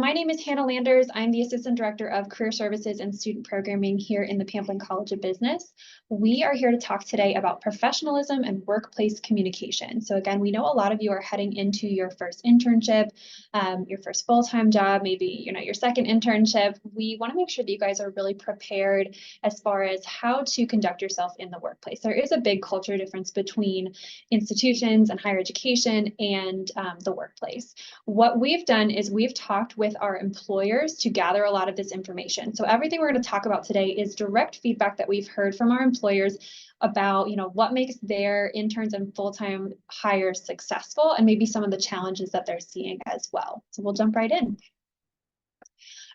My name is Hannah Landers. I'm the Assistant Director of Career Services and Student Programming here in the Pamplin College of Business. We are here to talk today about professionalism and workplace communication. So again, we know a lot of you are heading into your first internship, your first full-time job, maybe your second internship. We want to make sure that you guys are really prepared as far as how to conduct yourself in the workplace. There is a big culture difference between institutions and higher education and the workplace. What we've done is we've talked with our employers to gather a lot of this information. So everything we're going to talk about today is direct feedback that we've heard from our employers about, what makes their interns and full-time hires successful, and maybe some of the challenges that they're seeing as well. So we'll jump right in.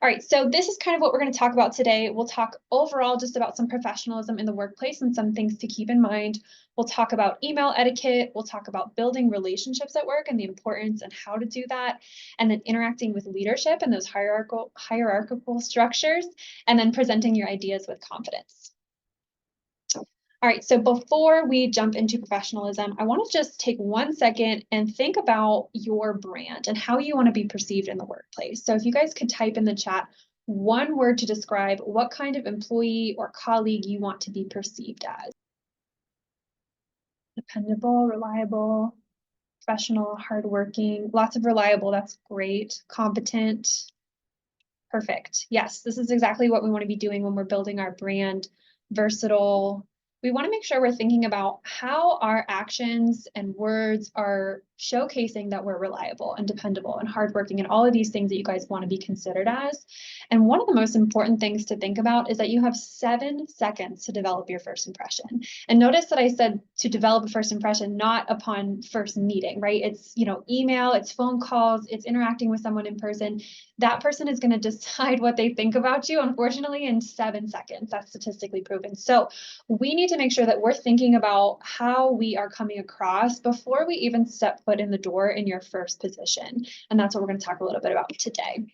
All right, so this is kind of what we're going to talk about today. We'll talk overall just about some professionalism in the workplace and some things to keep in mind. We'll talk about email etiquette. We'll talk about building relationships at work and the importance and how to do that, and then interacting with leadership and those hierarchical structures, and then presenting your ideas with confidence. All right, so before we jump into professionalism, I want to just take 1 second and think about your brand and how you want to be perceived in the workplace. So if you guys could type in the chat one word to describe what kind of employee or colleague you want to be perceived as. Dependable, reliable, professional, hardworking, lots of reliable, that's great. Competent, perfect. Yes, this is exactly what we want to be doing when we're building our brand. Versatile. We want to make sure we're thinking about how our actions and words are showcasing that we're reliable and dependable and hardworking and all of these things that you guys want to be considered as. And one of the most important things to think about is that you have 7 seconds to develop your first impression. And notice that I said to develop a first impression, not upon first meeting, right? It's, email, it's phone calls, it's interacting with someone in person. That person is going to decide what they think about you, unfortunately, in 7 seconds. That's statistically proven. So we need to make sure that we're thinking about how we are coming across before we even step foot in the door in your first position. And that's what we're going to talk a little bit about today.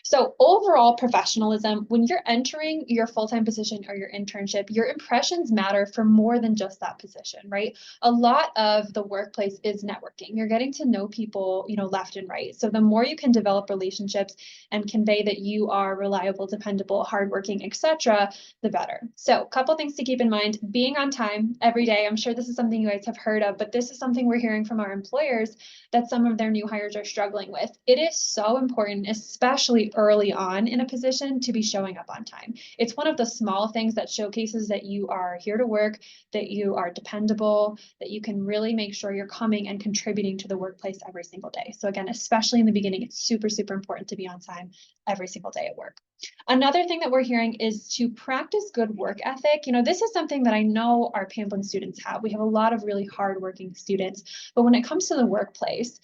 So overall professionalism, when you're entering your full-time position or your internship, your impressions matter for more than just that position, right? A lot of the workplace is networking. You're getting to know people, left and right. So the more you can develop relationships and convey that you are reliable, dependable, hardworking, etc., the better. So a couple things to keep in mind: being on time every day. I'm sure this is something you guys have heard of, but this is something we're hearing from our employers that some of their new hires are struggling with. It is so important, especially early on in a position, to be showing up on time. It's one of the small things that showcases that you are here to work, that you are dependable, that you can really make sure you're coming and contributing to the workplace every single day. So again, especially in the beginning, it's super, super important to be on time every single day at work. Another thing that we're hearing is to practice good work ethic. This is something that I know our Pamplin students have. We have a lot of really hardworking students, but when it comes to the workplace,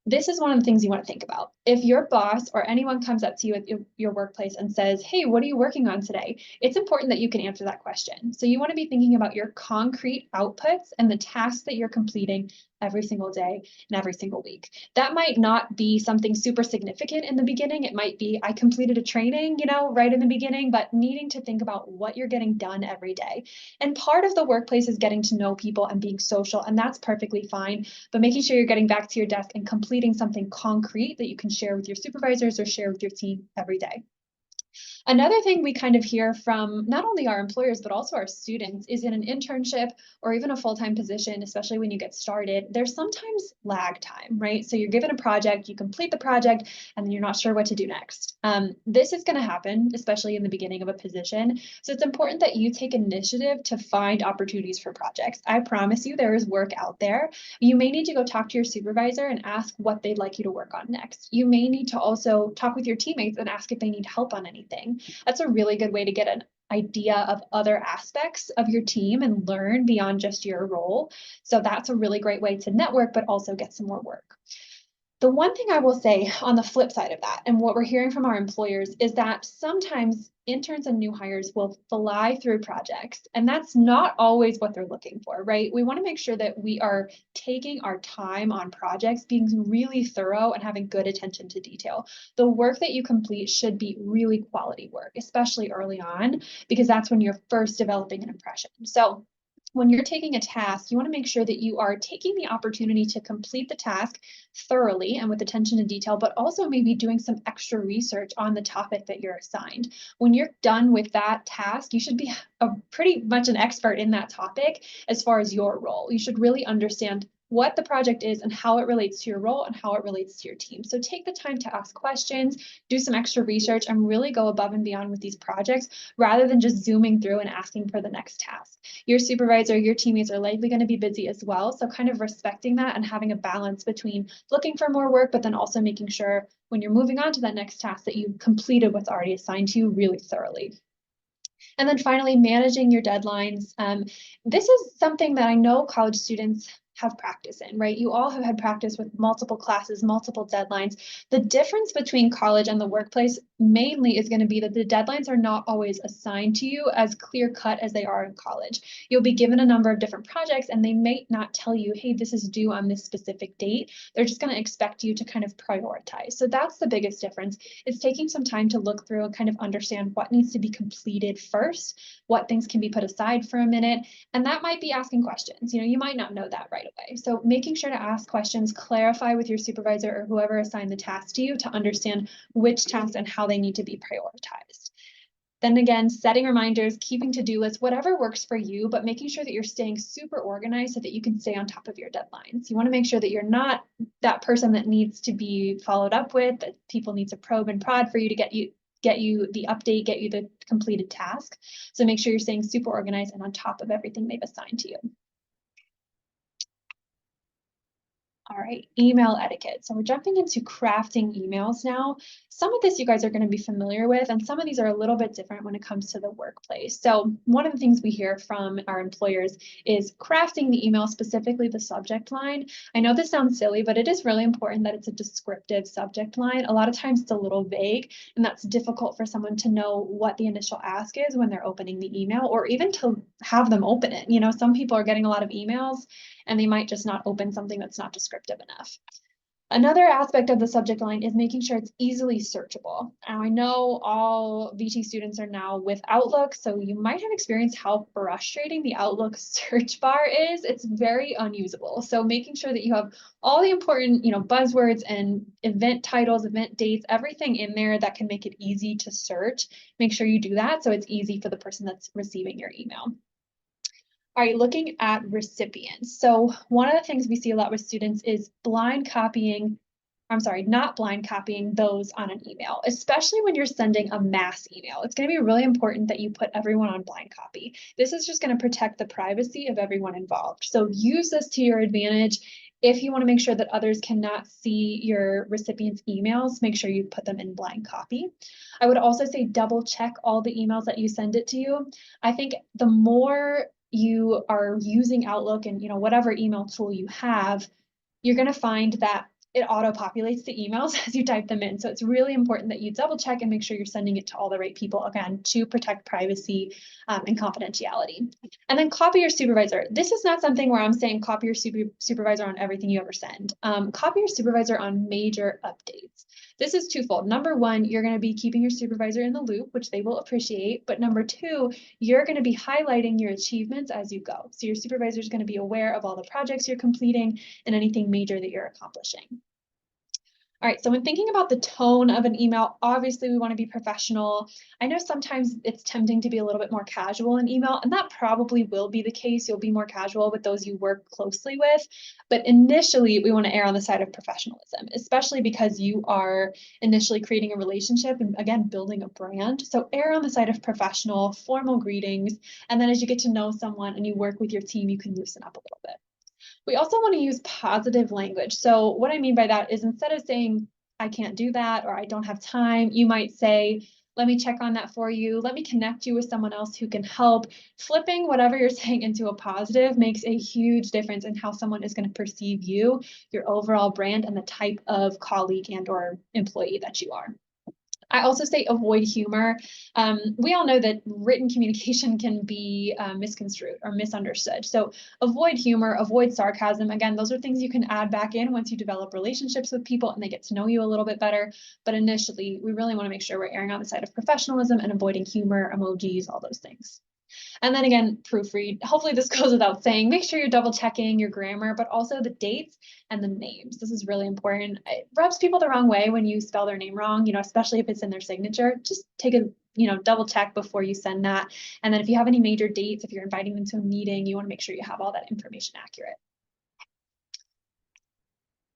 this is one of the things you want to think about. If your boss or anyone comes up to you at your workplace and says, "Hey, what are you working on today?" It's important that you can answer that question. So you want to be thinking about your concrete outputs and the tasks that you're completing every single day and every single week. That might not be something super significant in the beginning. It might be, I completed a training, right in the beginning, but needing to think about what you're getting done every day. And part of the workplace is getting to know people and being social, and that's perfectly fine. But making sure you're getting back to your desk and completing something concrete that you can share with your supervisors or share with your team every day. Another thing we kind of hear from not only our employers, but also our students is in an internship or even a full-time position, especially when you get started, there's sometimes lag time, right? So you're given a project, you complete the project, and then you're not sure what to do next. This is going to happen, especially in the beginning of a position. So it's important that you take initiative to find opportunities for projects. I promise you there is work out there. You may need to go talk to your supervisor and ask what they'd like you to work on next. You may need to also talk with your teammates and ask if they need help on anything. That's a really good way to get an idea of other aspects of your team and learn beyond just your role. So that's a really great way to network, but also get some more work. The one thing I will say on the flip side of that, and what we're hearing from our employers, is that sometimes interns and new hires will fly through projects, and that's not always what they're looking for, right? We want to make sure that we are taking our time on projects, being really thorough and having good attention to detail. The work that you complete should be really quality work, especially early on, because that's when you're first developing an impression. So when you're taking a task, you want to make sure that you are taking the opportunity to complete the task thoroughly and with attention to detail, but also maybe doing some extra research on the topic that you're assigned. When you're done with that task, you should be pretty much an expert in that topic as far as your role. You should really understand what the project is and how it relates to your role and how it relates to your team. So take the time to ask questions, do some extra research, and really go above and beyond with these projects rather than just zooming through and asking for the next task. Your supervisor, your teammates are likely going to be busy as well. So kind of respecting that and having a balance between looking for more work, but then also making sure when you're moving on to that next task that you've completed what's already assigned to you really thoroughly. And then finally, managing your deadlines. This is something that I know college students have practice in, right? You all have had practice with multiple classes, multiple deadlines. The difference between college and the workplace mainly is going to be that the deadlines are not always assigned to you as clear cut as they are in college. You'll be given a number of different projects and they may not tell you, hey, this is due on this specific date. They're just going to expect you to kind of prioritize. So that's the biggest difference. It's taking some time to look through and kind of understand what needs to be completed first, what things can be put aside for a minute. And that might be asking questions. You might not know that right away. So making sure to ask questions, clarify with your supervisor or whoever assigned the task to you to understand which tasks and how they need to be prioritized. Then again, setting reminders, keeping to-do lists, whatever works for you, but making sure that you're staying super organized so that you can stay on top of your deadlines. You want to make sure that you're not that person that needs to be followed up with, that people need to probe and prod for you to get you the update, get you the completed task. So make sure you're staying super organized and on top of everything they've assigned to you. All right, email etiquette. So we're jumping into crafting emails now. Some of this you guys are going to be familiar with, and some of these are a little bit different when it comes to the workplace. So one of the things we hear from our employers is crafting the email, specifically the subject line. I know this sounds silly, but it is really important that it's a descriptive subject line. A lot of times it's a little vague, and that's difficult for someone to know what the initial ask is when they're opening the email, or even to have them open it. Some people are getting a lot of emails and they might just not open something that's not descriptive enough. Another aspect of the subject line is making sure it's easily searchable. Now, I know all VT students are now with Outlook, so you might have experienced how frustrating the Outlook search bar is. It's very unusable. So making sure that you have all the important, buzzwords and event titles, event dates, everything in there that can make it easy to search. Make sure you do that so it's easy for the person that's receiving your email. All right, looking at recipients. So one of the things we see a lot with students is not blind copying those on an email, especially when you're sending a mass email. It's going to be really important that you put everyone on blind copy. This is just going to protect the privacy of everyone involved. So use this to your advantage. If you want to make sure that others cannot see your recipients' emails, make sure you put them in blind copy. I would also say double check all the emails that you send it to you. I think the more you are using Outlook and whatever email tool you have, you're going to find that it auto-populates the emails as you type them in. So it's really important that you double check and make sure you're sending it to all the right people, again, to protect privacy and confidentiality. And then copy your supervisor. This is not something where I'm saying copy your supervisor on everything you ever send. Copy your supervisor on major updates. This is twofold. Number one, you're going to be keeping your supervisor in the loop, which they will appreciate. But number two, you're going to be highlighting your achievements as you go. So your supervisor is going to be aware of all the projects you're completing and anything major that you're accomplishing. All right, so when thinking about the tone of an email, obviously we want to be professional. I know sometimes it's tempting to be a little bit more casual in email, and that probably will be the case. You'll be more casual with those you work closely with. But initially, we want to err on the side of professionalism, especially because you are initially creating a relationship and, again, building a brand. So err on the side of professional, formal greetings. And then as you get to know someone and you work with your team, you can loosen up a little bit. We also want to use positive language. So what I mean by that is instead of saying, I can't do that, or I don't have time, you might say, let me check on that for you. Let me connect you with someone else who can help. Flipping whatever you're saying into a positive makes a huge difference in how someone is going to perceive you, your overall brand, and the type of colleague and or employee that you are. I also say avoid humor. We all know that written communication can be misconstrued or misunderstood. So avoid humor, avoid sarcasm. Again, those are things you can add back in once you develop relationships with people and they get to know you a little bit better. But initially, we really want to make sure we're erring on the side of professionalism and avoiding humor, emojis, all those things. And then again, proofread. Hopefully this goes without saying. Make sure you're double checking your grammar, but also the dates and the names. This is really important. It rubs people the wrong way when you spell their name wrong, especially if it's in their signature. Just take a double check before you send that. And then if you have any major dates, if you're inviting them to a meeting, you want to make sure you have all that information accurate.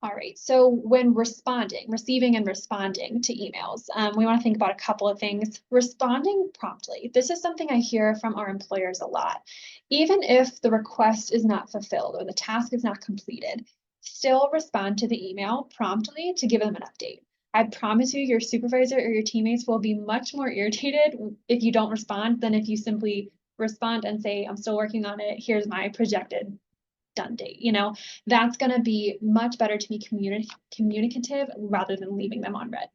All right, so when receiving and responding to emails, we want to think about a couple of things. Responding promptly. This is something I hear from our employers a lot. Even if the request is not fulfilled or the task is not completed, still respond to the email promptly to give them an update. I promise you, your supervisor or your teammates will be much more irritated if you don't respond than if you simply respond and say, I'm still working on it. Here's my projected done date. That's going to be much better to be communicative rather than leaving them on red.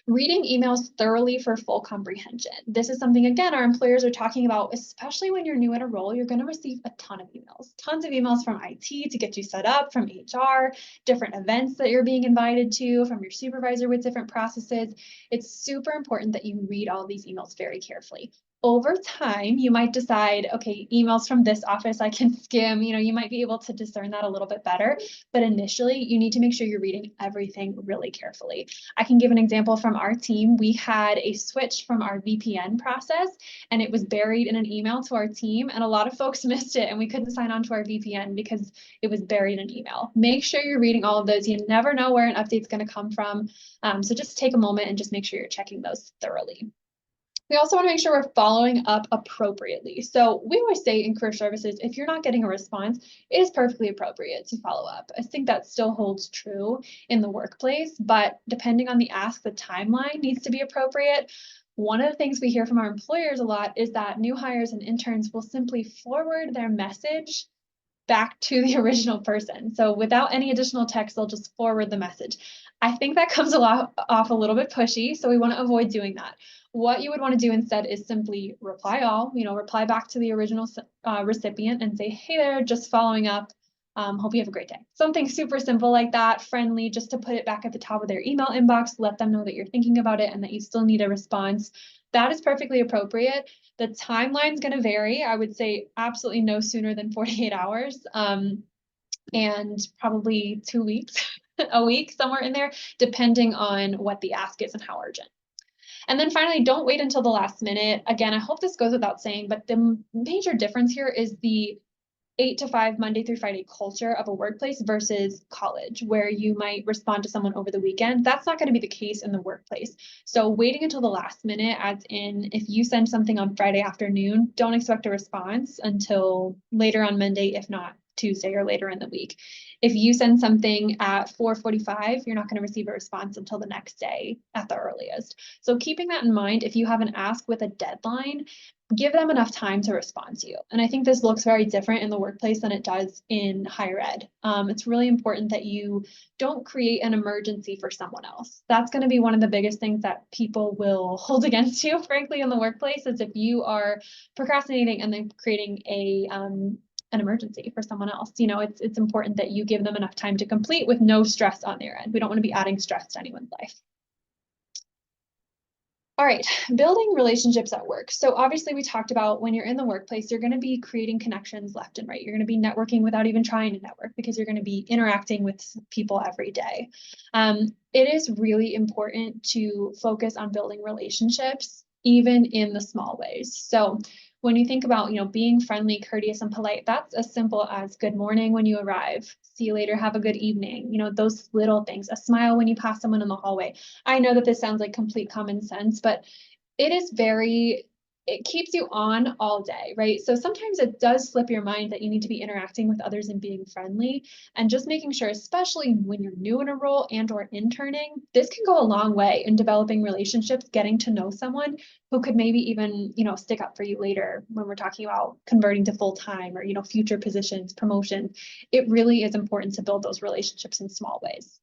Reading emails thoroughly for full comprehension. This is something, again, our employers are talking about, especially when you're new in a role. You're going to receive a ton of emails, tons of emails from IT to get you set up, from HR, different events that you're being invited to, from your supervisor with different processes. It's super important that you read all of these emails very carefully. Over time, you might decide, okay, emails from this office I can skim, you might be able to discern that a little bit better. But initially, you need to make sure you're reading everything really carefully. I can give an example from our team. We had a switch from our VPN process, and it was buried in an email to our team, and a lot of folks missed it, and we couldn't sign on to our VPN because it was buried in an email. Make sure you're reading all of those. You never know where an update's going to come from. So just take a moment and just make sure you're checking those thoroughly. We also want to make sure we're following up appropriately. So we always say in career services, if you're not getting a response, it is perfectly appropriate to follow up. I think that still holds true in the workplace, but depending on the ask, the timeline needs to be appropriate. One of the things we hear from our employers a lot is that new hires and interns will simply forward their message back to the original person. So without any additional text, they'll just forward the message. I think that comes off a little bit pushy, so we want to avoid doing that. What you would want to do instead is simply reply all, reply back to the original recipient and say, hey there, just following up. Hope you have a great day. Something super simple like that, friendly, just to put it back at the top of their email inbox, let them know that you're thinking about it and that you still need a response. That is perfectly appropriate. The timeline's going to vary. I would say absolutely no sooner than 48 hours and probably 2 weeks, a week, somewhere in there, depending on what the ask is and how urgent. And then finally, don't wait until the last minute. Again, I hope this goes without saying, but the major difference here is the 8 to 5 Monday through Friday culture of a workplace versus college, where you might respond to someone over the weekend. That's not going to be the case in the workplace. So waiting until the last minute, as in if you send something on Friday afternoon, don't expect a response until later on Monday, if not Tuesday or later in the week. If you send something at 4:45, you're not going to receive a response until the next day at the earliest. So keeping that in mind, if you have an ask with a deadline, give them enough time to respond to you. And I think this looks very different in the workplace than it does in higher ed. It's really important that you don't create an emergency for someone else. That's going to be one of the biggest things that people will hold against you, frankly, in the workplace, is if you are procrastinating and then creating an emergency for someone else. It's important that you give them enough time to complete with no stress on their end. We don't want to be adding stress to anyone's life. All right, building relationships at work. So obviously we talked about when you're in the workplace, you're going to be creating connections left and right. You're going to be networking without even trying to network because you're going to be interacting with people every day. It is really important to focus on building relationships, even in the small ways. So when you think about, being friendly, courteous, and polite, that's as simple as good morning when you arrive. See you later, have a good evening. Those little things, a smile when you pass someone in the hallway. I know that this sounds like complete common sense, but it keeps you on all day, right? So sometimes it does slip your mind that you need to be interacting with others and being friendly, and just making sure, especially when you're new in a role and or interning, this can go a long way in developing relationships, getting to know someone who could maybe even, stick up for you later when we're talking about converting to full-time or, future positions, promotions. It really is important to build those relationships in small ways.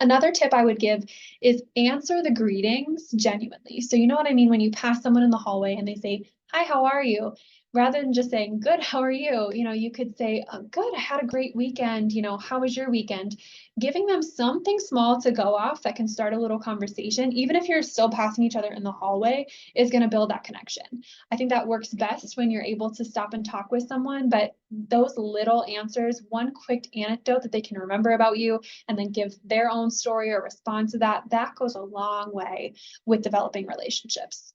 Another tip I would give is answer the greetings genuinely. So you know what I mean when you pass someone in the hallway and they say, hi, how are you? Rather than just saying, good, how are you? You could say, good, I had a great weekend. How was your weekend? Giving them something small to go off that can start a little conversation, even if you're still passing each other in the hallway, is going to build that connection. I think that works best when you're able to stop and talk with someone, but those little answers, one quick anecdote that they can remember about you, and then give their own story or respond to that, that goes a long way with developing relationships.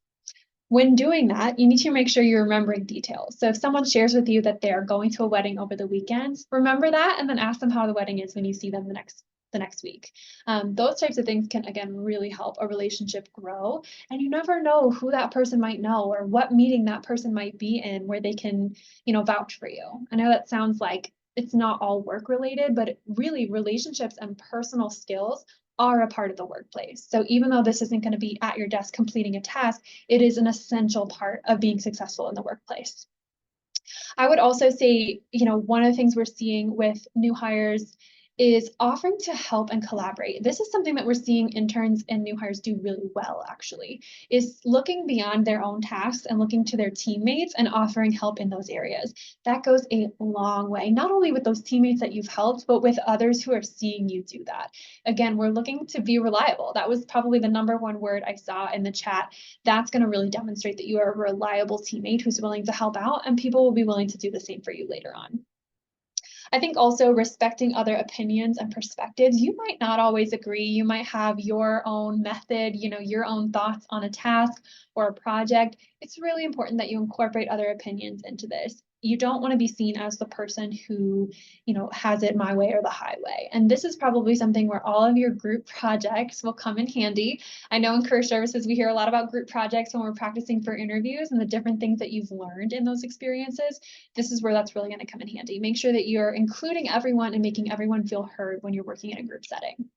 When doing that, you need to make sure you're remembering details. So if someone shares with you that they're going to a wedding over the weekend, remember that and then ask them how the wedding is when you see them the next week. Those types of things can, again, really help a relationship grow. And you never know who that person might know or what meeting that person might be in where they can, vouch for you. I know that sounds like it's not all work related, but really relationships and personal skills are a part of the workplace. So even though this isn't going to be at your desk completing a task, it is an essential part of being successful in the workplace. I would also say, one of the things we're seeing with new hires is offering to help and collaborate. This is something that we're seeing interns and new hires do really well, actually, is looking beyond their own tasks and looking to their teammates and offering help in those areas. That goes a long way, not only with those teammates that you've helped, but with others who are seeing you do that. Again, we're looking to be reliable. That was probably the number one word I saw in the chat. That's going to really demonstrate that you are a reliable teammate who's willing to help out, and people will be willing to do the same for you later on. I think also respecting other opinions and perspectives. You might not always agree. You might have your own method, your own thoughts on a task or a project. It's really important that you incorporate other opinions into this. You don't want to be seen as the person who, has it my way or the highway. And this is probably something where all of your group projects will come in handy. I know in career services, we hear a lot about group projects when we're practicing for interviews and the different things that you've learned in those experiences. This is where that's really going to come in handy. Make sure that you're including everyone and making everyone feel heard when you're working in a group setting.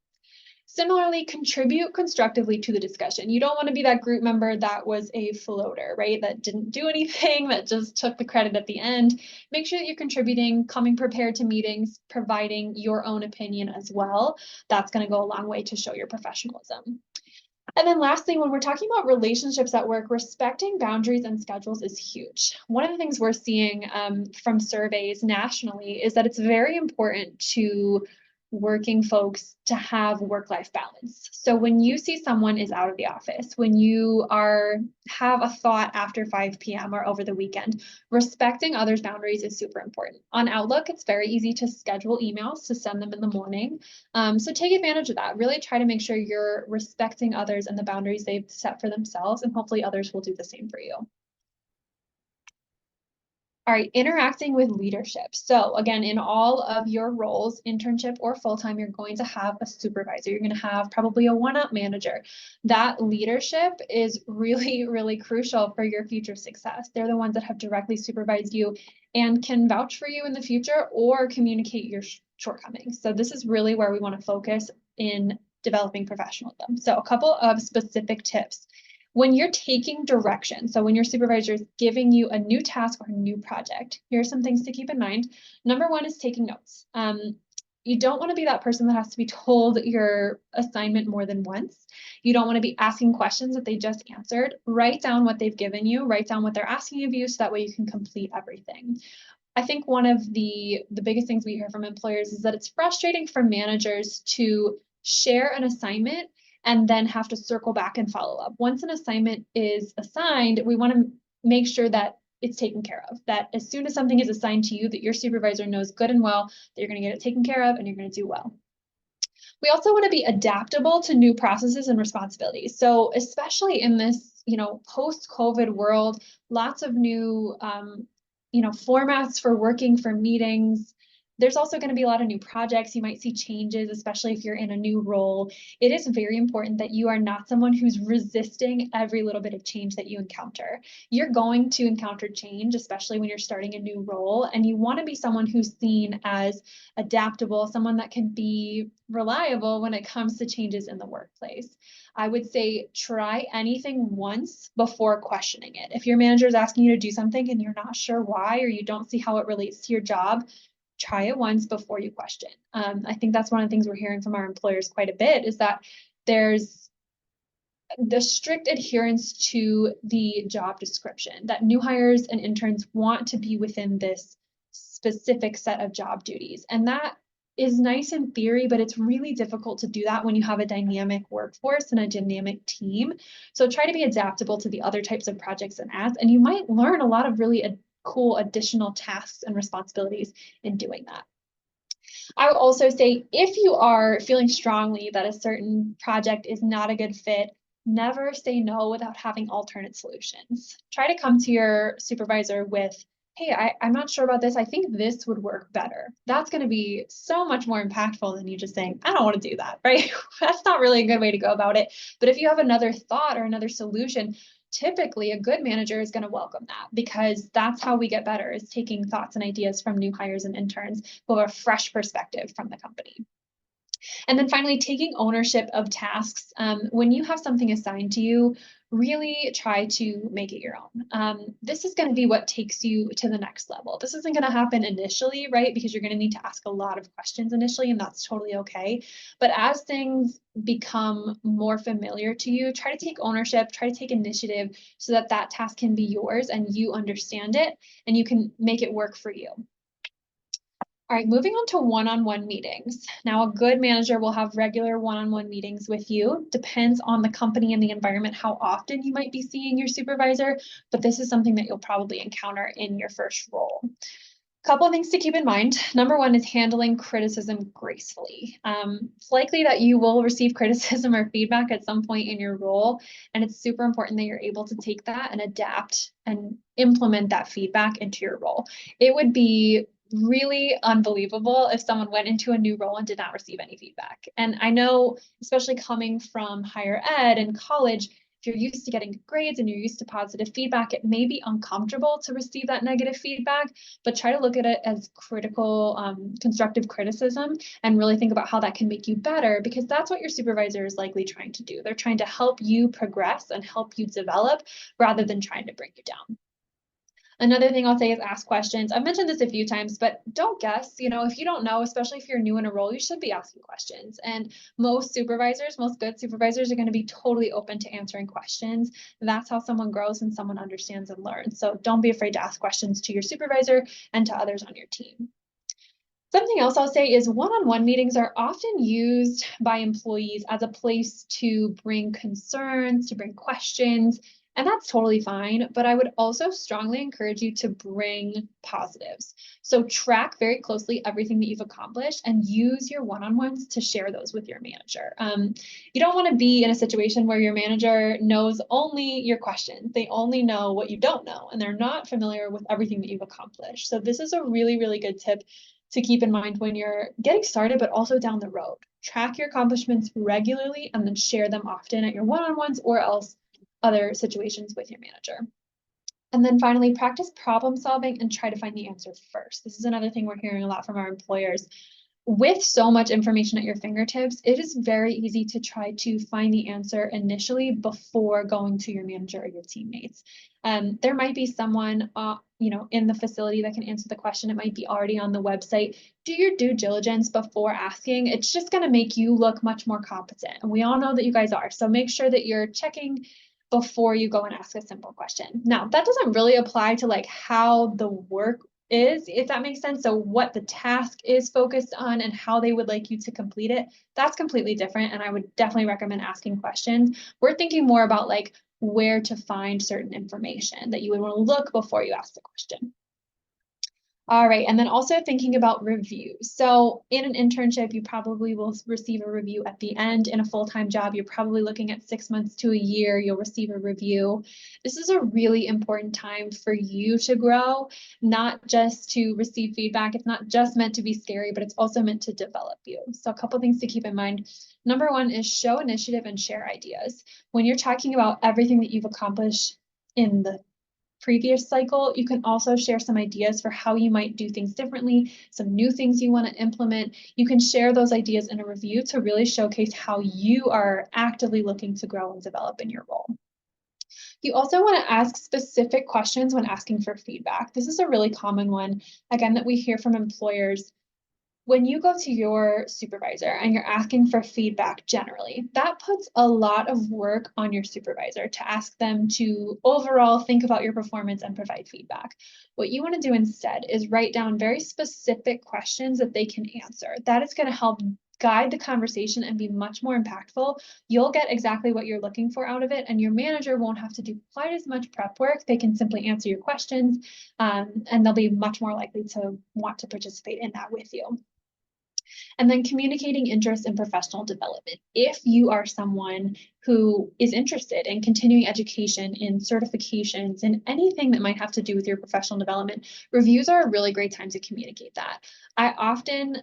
Similarly, contribute constructively to the discussion. You don't want to be that group member that was a floater, right? That didn't do anything, that just took the credit at the end. Make sure that you're contributing, coming prepared to meetings, providing your own opinion as well. That's going to go a long way to show your professionalism. And then lastly, when we're talking about relationships at work, respecting boundaries and schedules is huge. One of the things we're seeing from surveys nationally is that it's very important to working folks to have work-life balance. So when you see someone is out of the office, when you have a thought after 5 p.m. or over the weekend, respecting others' boundaries is super important. On Outlook, it's very easy to schedule emails to send them in the morning. So take advantage of that. Really try to make sure you're respecting others and the boundaries they've set for themselves, and hopefully others will do the same for you. All right, interacting with leadership. So again, in all of your roles, internship or full-time, you're going to have a supervisor. You're going to have probably a one-up manager. That leadership is really, really crucial for your future success. They're the ones that have directly supervised you and can vouch for you in the future or communicate your shortcomings. So this is really where we want to focus in developing professionalism. So a couple of specific tips. When you're taking direction, so when your supervisor is giving you a new task or a new project, here are some things to keep in mind. Number one is taking notes. You don't want to be that person that has to be told your assignment more than once. You don't want to be asking questions that they just answered. Write down what they've given you, write down what they're asking of you so that way you can complete everything. I think one of the biggest things we hear from employers is that it's frustrating for managers to share an assignment and then have to circle back and follow up. Once an assignment is assigned, we want to make sure that it's taken care of, that as soon as something is assigned to you, that your supervisor knows good and well that you're going to get it taken care of and you're going to do well. We also want to be adaptable to new processes and responsibilities. So especially in this, post-COVID world, lots of new, formats for working, for meetings. There's also going to be a lot of new projects. You might see changes, especially if you're in a new role. It is very important that you are not someone who's resisting every little bit of change that you encounter. You're going to encounter change, especially when you're starting a new role, and you want to be someone who's seen as adaptable, someone that can be reliable when it comes to changes in the workplace. I would say try anything once before questioning it. If your manager is asking you to do something and you're not sure why, or you don't see how it relates to your job, try it once before you question. I think that's one of the things we're hearing from our employers quite a bit is that there's the strict adherence to the job description, that new hires and interns want to be within this specific set of job duties. And that is nice in theory, but it's really difficult to do that when you have a dynamic workforce and a dynamic team. So try to be adaptable to the other types of projects and ads, and you might learn a lot of really cool additional tasks and responsibilities in doing that. I would also say if you are feeling strongly that a certain project is not a good fit, never say no without having alternate solutions. Try to come to your supervisor with, hey, I'm not sure about this. I think this would work better. That's going to be so much more impactful than you just saying, I don't want to do that, right? That's not really a good way to go about it. But if you have another thought or another solution, typically a good manager is going to welcome that, because that's how we get better, is taking thoughts and ideas from new hires and interns who have a fresh perspective from the company. And then finally, taking ownership of tasks. When you have something assigned to you, really try to make it your own. This is going to be what takes you to the next level. This isn't going to happen initially, right? Because you're going to need to ask a lot of questions initially, and that's totally okay. But as things become more familiar to you, try to take ownership, try to take initiative so that that task can be yours and you understand it and you can make it work for you. All right, moving on to one-on-one meetings. Now, a good manager will have regular one-on-one meetings with you. Depends on the company and the environment how often you might be seeing your supervisor, but this is something that you'll probably encounter in your first role. Couple of things to keep in mind. Number one is handling criticism gracefully. It's likely that you will receive criticism or feedback at some point in your role, and it's super important that you're able to take that and adapt and implement that feedback into your role. It would be really unbelievable if someone went into a new role and did not receive any feedback. And I know, especially coming from higher ed and college, if you're used to getting grades and you're used to positive feedback, it may be uncomfortable to receive that negative feedback, but try to look at it as critical, constructive criticism and really think about how that can make you better, because that's what your supervisor is likely trying to do. They're trying to help you progress and help you develop rather than trying to bring you down. Another thing I'll say is ask questions. I've mentioned this a few times, but don't guess. If you don't know, especially if you're new in a role, you should be asking questions. And most supervisors, most good supervisors, are going to be totally open to answering questions. That's how someone grows and someone understands and learns. So don't be afraid to ask questions to your supervisor and to others on your team. Something else I'll say is one-on-one meetings are often used by employees as a place to bring concerns, to bring questions, and that's totally fine. But I would also strongly encourage you to bring positives. So track very closely everything that you've accomplished and use your one-on-ones to share those with your manager. You don't want to be in a situation where your manager knows only your questions. They only know what you don't know, and they're not familiar with everything that you've accomplished. So this is a really, really good tip to keep in mind when you're getting started, but also down the road. Track your accomplishments regularly and then share them often at your one-on-ones or else other situations with your manager. And then finally, practice problem solving and try to find the answer first. This is another thing we're hearing a lot from our employers. With so much information at your fingertips, it is very easy to try to find the answer initially before going to your manager or your teammates. There might be someone in the facility that can answer the question. It might be already on the website. Do your due diligence before asking. It's just going to make you look much more competent. And we all know that you guys are. So make sure that you're checking before you go and ask a simple question. Now, that doesn't really apply to like how the work is, if that makes sense. So what the task is focused on and how they would like you to complete it, that's completely different. And I would definitely recommend asking questions. We're thinking more about like where to find certain information that you would want to look before you ask the question. All right, and then also thinking about reviews. So in an internship, you probably will receive a review at the end. In a full-time job, you're probably looking at 6 months to a year, you'll receive a review. This is a really important time for you to grow, not just to receive feedback. It's not just meant to be scary, but it's also meant to develop you. So a couple things to keep in mind. Number one is show initiative and share ideas. When you're talking about everything that you've accomplished in the previous cycle, you can also share some ideas for how you might do things differently, some new things you want to implement. You can share those ideas in a review to really showcase how you are actively looking to grow and develop in your role. You also want to ask specific questions when asking for feedback. This is a really common one, again, that we hear from employers. when you go to your supervisor and you're asking for feedback generally, that puts a lot of work on your supervisor to ask them to overall think about your performance and provide feedback. What you want to do instead is write down very specific questions that they can answer. That is going to help guide the conversation and be much more impactful. You'll get exactly what you're looking for out of it, and your manager won't have to do quite as much prep work. They can simply answer your questions, and they'll be much more likely to want to participate in that with you. And then communicating interest in professional development. If you are someone who is interested in continuing education, in certifications, in anything that might have to do with your professional development, reviews are a really great time to communicate that. I often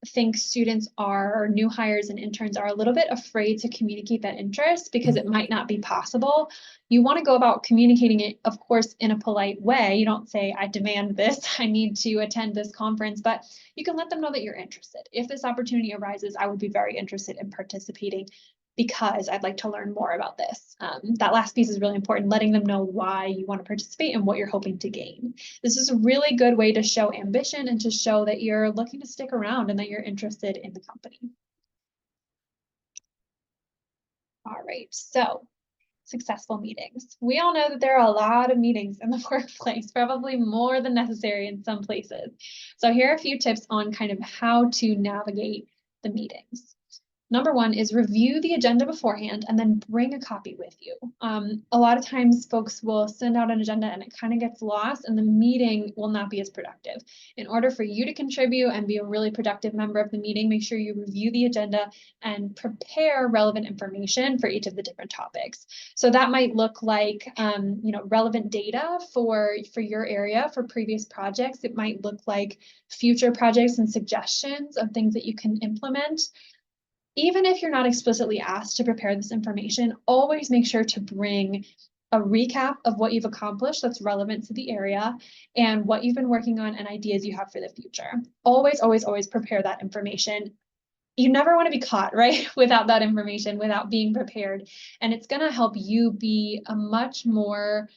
think students are, or new hires and interns are, a little bit afraid to communicate that interest because it might not be possible. You want to go about communicating it, of course, in a polite way. You don't say, I demand this, I need to attend this conference, but you can let them know that you're interested. If this opportunity arises, I would be very interested in participating because I'd like to learn more about this. That last piece is really important, letting them know why you want to participate and what you're hoping to gain. This is a really good way to show ambition and to show that you're looking to stick around and that you're interested in the company. All right, so successful meetings. We all know that there are a lot of meetings in the workplace, probably more than necessary in some places. So here are a few tips on kind of how to navigate the meetings. Number one is review the agenda beforehand and then bring a copy with you. A lot of times folks will send out an agenda and it kind of gets lost and the meeting will not be as productive. In order for you to contribute and be a really productive member of the meeting, make sure you review the agenda and prepare relevant information for each of the different topics. So that might look like relevant data for your area for previous projects. It might look like future projects and suggestions of things that you can implement. Even if you're not explicitly asked to prepare this information, always make sure to bring a recap of what you've accomplished that's relevant to the area and what you've been working on and ideas you have for the future. Always, always, always prepare that information. You never want to be caught, right? Without that information, without being prepared. And it's going to help you be a much more,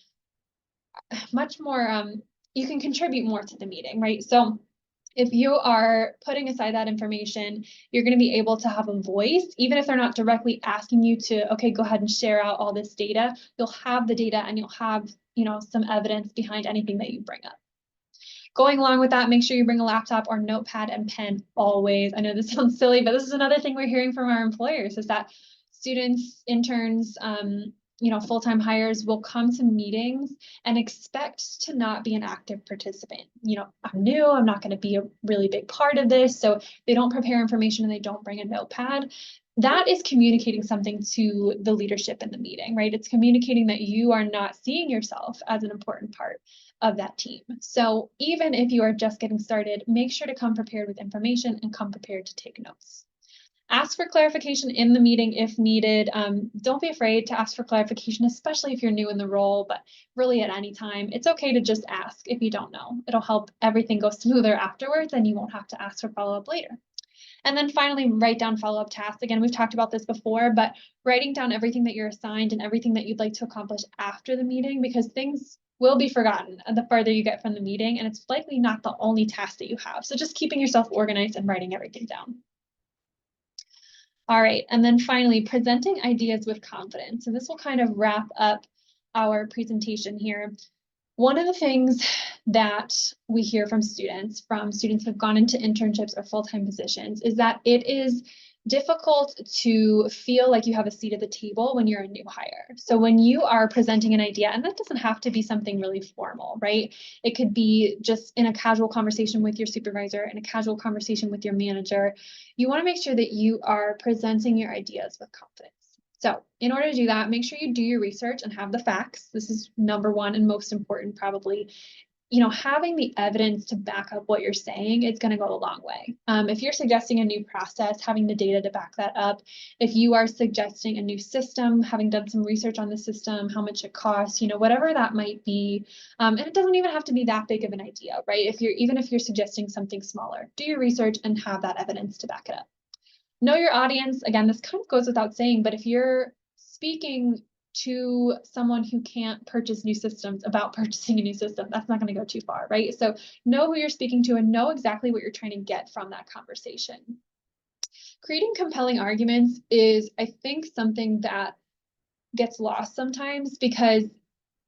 you can contribute more to the meeting, right? So if you are putting aside that information, you're going to be able to have a voice, even if they're not directly asking you to, okay, go ahead and share out all this data. You'll have the data and you'll have, some evidence behind anything that you bring up. Going along with that, make sure you bring a laptop or notepad and pen always. I know this sounds silly, but this is another thing we're hearing from our employers is that students, interns, full-time hires will come to meetings and expect to not be an active participant. I'm new, I'm not going to be a really big part of this. So they don't prepare information and they don't bring a notepad. That is communicating something to the leadership in the meeting, right? It's communicating that you are not seeing yourself as an important part of that team. So even if you are just getting started, make sure to come prepared with information and come prepared to take notes. Ask for clarification in the meeting if needed. Don't be afraid to ask for clarification, especially if you're new in the role, but really at any time. It's okay to just ask if you don't know. It'll help everything go smoother afterwards and you won't have to ask for follow-up later. And then finally, write down follow-up tasks. Again, we've talked about this before, but writing down everything that you're assigned and everything that you'd like to accomplish after the meeting, because things will be forgotten the farther you get from the meeting, and it's likely not the only task that you have. So just keeping yourself organized and writing everything down. All right, and then finally, presenting ideas with confidence. And this will kind of wrap up our presentation here. One of the things that we hear from students who've gone into internships or full-time positions is that it is difficult to feel like you have a seat at the table when you're a new hire. So when you are presenting an idea, and that doesn't have to be something really formal, right? It could be just in a casual conversation with your supervisor, in a casual conversation with your manager. You want to make sure that you are presenting your ideas with confidence. So in order to do that, make sure you do your research and have the facts. This is number one and most important, probably. Having the evidence to back up what you're saying is going to go a long way. If you're suggesting a new process, having the data to back that up. If you are suggesting a new system, having done some research on the system, how much it costs, whatever that might be. And it doesn't even have to be that big of an idea, right? Even if you're suggesting something smaller, do your research and have that evidence to back it up. Know your audience. Again, this kind of goes without saying, but if you're speaking to someone who can't purchase new systems about purchasing a new system. That's not going to go too far, right? So know who you're speaking to and know exactly what you're trying to get from that conversation. Creating compelling arguments is, I think, something that gets lost sometimes because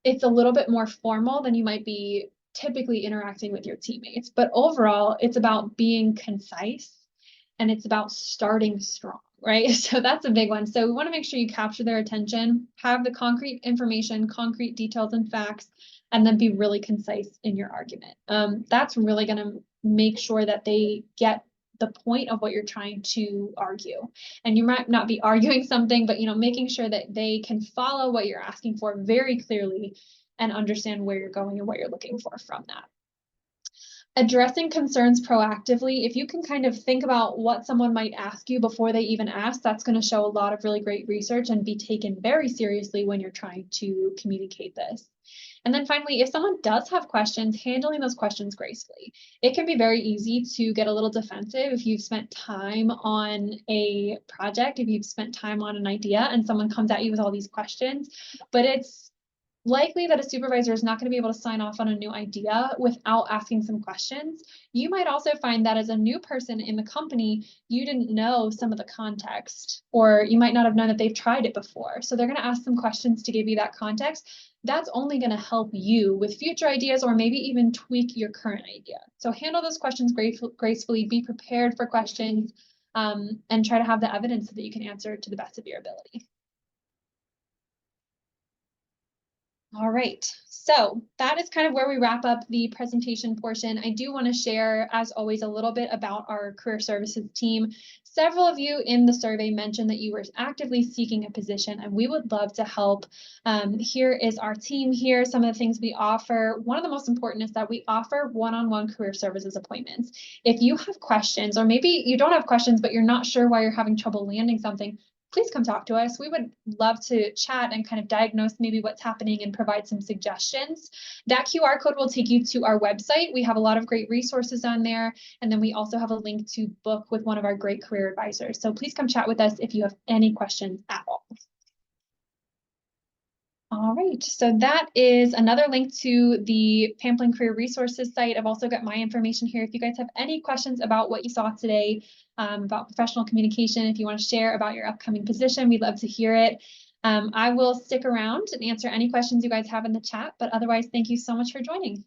it's a little bit more formal than you might be typically interacting with your teammates. But overall, it's about being concise and it's about starting strong, right? So that's a big one. So we want to make sure you capture their attention, have the concrete information, concrete details and facts, and then be really concise in your argument. That's really going to make sure that they get the point of what you're trying to argue. And you might not be arguing something, but making sure that they can follow what you're asking for very clearly and understand where you're going and what you're looking for from that. Addressing concerns proactively, if you can kind of think about what someone might ask you before they even ask, that's going to show a lot of really great research and be taken very seriously when you're trying to communicate this. And then finally, if someone does have questions, handling those questions gracefully. It can be very easy to get a little defensive if you've spent time on a project, if you've spent time on an idea and someone comes at you with all these questions, but it's likely that a supervisor is not going to be able to sign off on a new idea without asking some questions. You might also find that as a new person in the company, you didn't know some of the context, or you might not have known that they've tried it before. So they're going to ask some questions to give you that context. That's only going to help you with future ideas or maybe even tweak your current idea. So handle those questions gracefully, be prepared for questions, and try to have the evidence so that you can answer to the best of your ability. All right, so that is kind of where we wrap up the presentation portion. I do want to share, as always, a little bit about our career services team. Several of you in the survey mentioned that you were actively seeking a position, and we would love to help. Here is our team here, some of the things we offer. One of the most important is that we offer one-on-one career services appointments. If you have questions, or maybe you don't have questions, but you're not sure why you're having trouble landing something, please come talk to us. We would love to chat and kind of diagnose maybe what's happening and provide some suggestions. That QR code will take you to our website. We have a lot of great resources on there. And then we also have a link to book with one of our great career advisors. So please come chat with us if you have any questions at all. All right, so that is another link to the Pamplin Career Resources site. I've also got my information here. If you guys have any questions about what you saw today, about professional communication, if you want to share about your upcoming position, we'd love to hear it. I will stick around and answer any questions you guys have in the chat, but otherwise, thank you so much for joining.